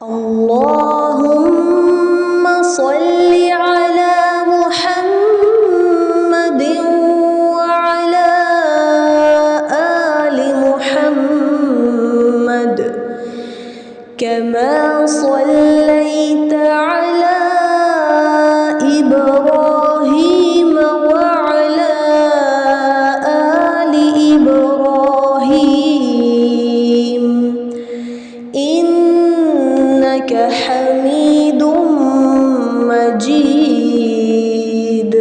اللهم صل على محمد وعلى آل محمد كما صليت على إبراهيم وعلى آل إبراهيم إنك حميد مجيد.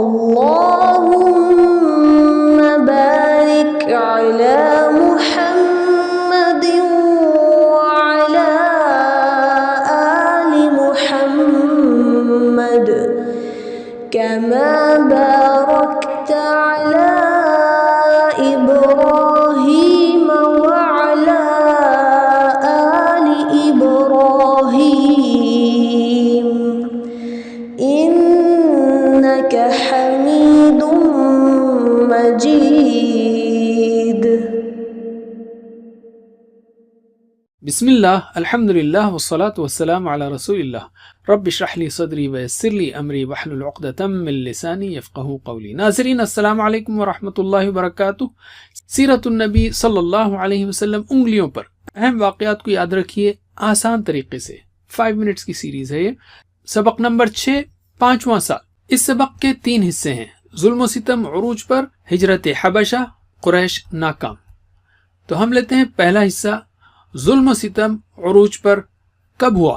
اللهم بارك على محمد وعلى آل محمد كما باركت على إبراهيم وعلى آل إبراهيم إنك حميد مجيد. بسم اللہ الحمد للہ والصلاة والسلام علی رسول اللہ. رب اشرح لی صدری ویسر لی امری واحلل عقدۃ من لسانی یفقہوا قولی. ناظرین السلام علیکم ورحمۃ اللہ وبرکاتہ. سیرت النبی صلی اللہ علیہ وسلم انگلیوں پر اہم واقعات کو یاد رکھیے آسان طریقے سے. 5 منٹس کی سیریز ہے یہ. سبق نمبر 6 5واں سال. اس سبق کے 3 حصے ہیں. ظلم و ستم عروج پر، ہجرت حبشہ، قریش ناکام. تو ہم لیتے ہیں پہلا حصہ، ظلم و ستم عروج پر کب ہوا.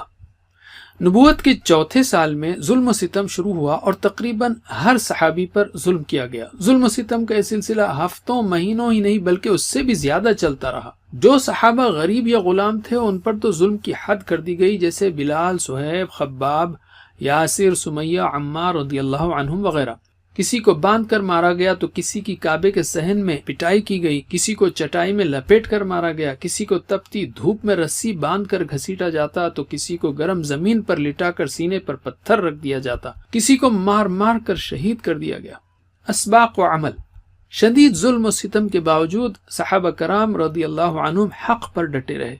نبوت کے 4تھے سال میں ظلم و ستم شروع ہوا اور تقریباً ہر صحابی پر ظلم کیا گیا. ظلم و ستم کا یہ سلسلہ ہفتوں مہینوں ہی نہیں بلکہ اس سے بھی زیادہ چلتا رہا. جو صحابہ غریب یا غلام تھے ان پر تو ظلم کی حد کر دی گئی، جیسے بلال، صہیب، خباب، یاسر، سمیہ، عمار رضی اللہ عنہم وغیرہ. کسی کو باندھ کر مارا گیا تو کسی کی کعبے کے صحن میں پٹائی کی گئی، کسی کو چٹائی میں لپیٹ کر مارا گیا، کسی کو تپتی دھوپ میں رسی باندھ کر گھسیٹا جاتا تو کسی کو گرم زمین پر لٹا کر سینے پر پتھر رکھ دیا جاتا، کسی کو مار مار کر شہید کر دیا گیا. اسباق و عمل. شدید ظلم و ستم کے باوجود صحابہ کرام رضی اللہ عنہم حق پر ڈٹے رہے.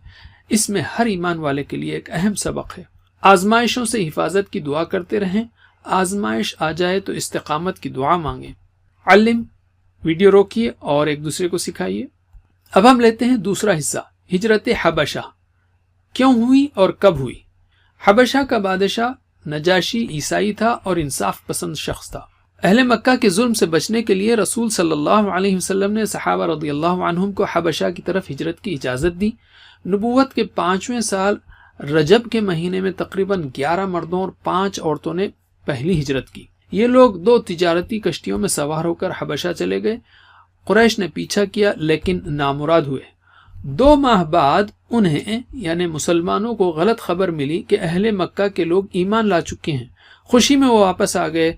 اس میں ہر ایمان والے کے لیے ایک اہم سبق ہے. آزمائشوں سے حفاظت کی دعا کرتے رہیں. آزمائش آ جائے تو استقامت کی دعا مانگیں. علم. ویڈیو روکیے اور ایک دوسرے کو سکھائیے. اب ہم لیتے ہیں دوسرا حصہ، ہجرت حبشہ. کیوں ہوئی اور کب ہوئی؟ حبشہ کا بادشاہ نجاشی عیسائی تھا اور انصاف پسند شخص تھا. اہل مکہ کے ظلم سے بچنے کے لیے رسول صلی اللہ علیہ وسلم نے صحابہ رضی اللہ عنہم کو حبشہ کی طرف ہجرت کی اجازت دی. نبوت کے 5ویں سال رجب کے مہینے میں تقریباً 11 مردوں اور 5 عورتوں نے پہلی ہجرت کی. یہ لوگ 2 تجارتی کشتیوں میں سوار ہو کر حبشہ چلے گئے. قریش نے پیچھا کیا لیکن نامراد ہوئے. 2 ماہ بعد انہیں یعنی مسلمانوں کو غلط خبر ملی کہ اہل مکہ کے لوگ ایمان لا چکے ہیں. خوشی میں وہ واپس آ گئے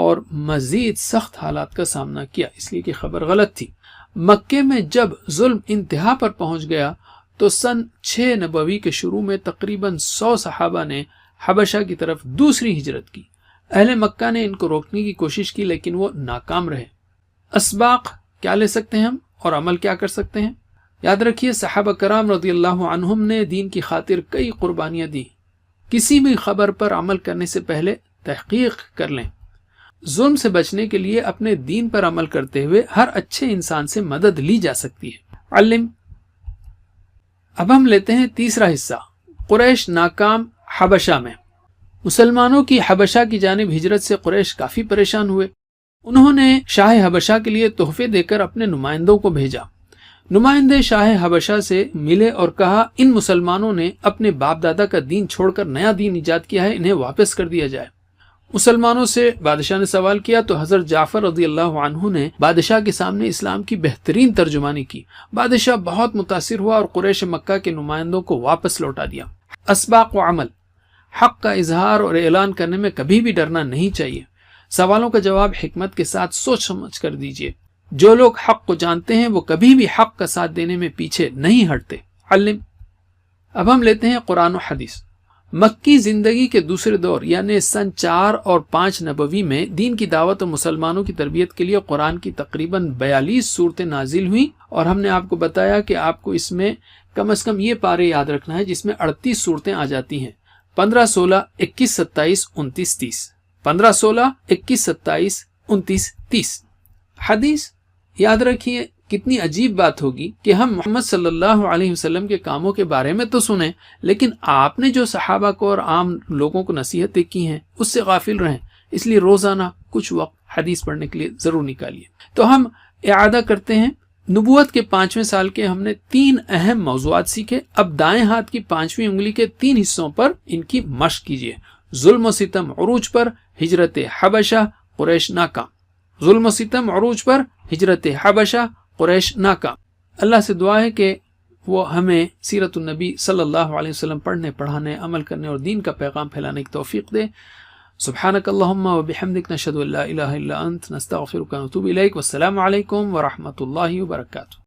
اور مزید سخت حالات کا سامنا کیا، اس لیے کہ خبر غلط تھی. مکے میں جب ظلم انتہا پر پہنچ گیا تو سن 6 نبوی کے شروع میں تقریباً 100 صحابہ نے حبشہ کی طرف دوسری ہجرت کی. اہل مکہ نے ان کو روکنے کی کوشش کی لیکن وہ ناکام رہے. اسباق کیا لے سکتے ہیں ہم اور عمل کیا کر سکتے ہیں؟ یاد رکھیے صحابہ کرام رضی اللہ عنہم نے دین کی خاطر کئی قربانیاں دی. کسی بھی خبر پر عمل کرنے سے پہلے تحقیق کر لیں. ظلم سے بچنے کے لیے اپنے دین پر عمل کرتے ہوئے ہر اچھے انسان سے مدد لی جا سکتی ہے. علم. اب ہم لیتے ہیں تیسرا حصہ، قریش ناکام حبشہ میں. مسلمانوں کی حبشہ کی جانب ہجرت سے قریش کافی پریشان ہوئے. انہوں نے شاہ حبشہ کے لیے تحفے دے کر اپنے نمائندوں کو بھیجا. نمائندے شاہ حبشہ سے ملے اور کہا ان مسلمانوں نے اپنے باپ دادا کا دین چھوڑ کر نیا دین ایجاد کیا ہے، انہیں واپس کر دیا جائے. مسلمانوں سے بادشاہ نے سوال کیا تو حضرت جعفر رضی اللہ عنہ نے بادشاہ کے سامنے اسلام کی بہترین ترجمانی کی. بادشاہ بہت متاثر ہوا اور قریش مکہ کے نمائندوں کو واپس لوٹا دیا. اسباق و عمل. حق کا اظہار اور اعلان کرنے میں کبھی بھی ڈرنا نہیں چاہیے. سوالوں کا جواب حکمت کے ساتھ سوچ سمجھ کر دیجیے. جو لوگ حق کو جانتے ہیں وہ کبھی بھی حق کا ساتھ دینے میں پیچھے نہیں ہٹتے. علم. اب ہم لیتے ہیں قرآن و حدیث. مکی زندگی کے دوسرے دور یعنی سن 4 اور 5 نبوی میں دین کی دعوت اور مسلمانوں کی تربیت کے لیے قرآن کی تقریباً 42 صورتیں نازل ہوئیں، اور ہم نے آپ کو بتایا کہ آپ کو اس میں کم از کم یہ پارے یاد رکھنا ہے جس میں 38 صورتیں آ جاتی ہیں: 15، 16، 21، 27، 29، 30۔ 15، 16، 21، 27، 29، 30۔ حدیث یاد رکھیے، کتنی عجیب بات ہوگی کہ ہم محمد صلی اللہ علیہ وسلم کے کاموں کے بارے میں تو سنیں، لیکن آپ نے جو صحابہ کو اور عام لوگوں کو نصیحتیں کی ہیں اس سے غافل رہیں۔ اس لیے روزانہ کچھ وقت حدیث پڑھنے کے لیے ضرور نکالیے۔ تو ہم اعادہ کرتے ہیں، نبوت کے 5ویں سال کے ہم نے 3 اہم موضوعات سیکھے۔ اب دائیں ہاتھ کی 5ویں انگلی کے 3 حصوں پر ان کی مشق کیجیے: ظلم و ستم عروج پر، ہجرت حبشہ، قریش ناکام۔ ظلم و ستم عروج پر، ہجرت حبشہ، قریش ناکام۔ اللہ سے دعا ہے کہ وہ ہمیں سیرت النبی صلی اللہ علیہ وسلم پڑھنے، پڑھانے، عمل کرنے اور دین کا پیغام پھیلانے کی توفیق دے۔ سبحانک اللہم و بحمدک، نشہد ان لا الہ الا انت، نستغفرک و نتوب الیک۔ والسلام علیکم ورحمۃ اللہ وبرکاتہ۔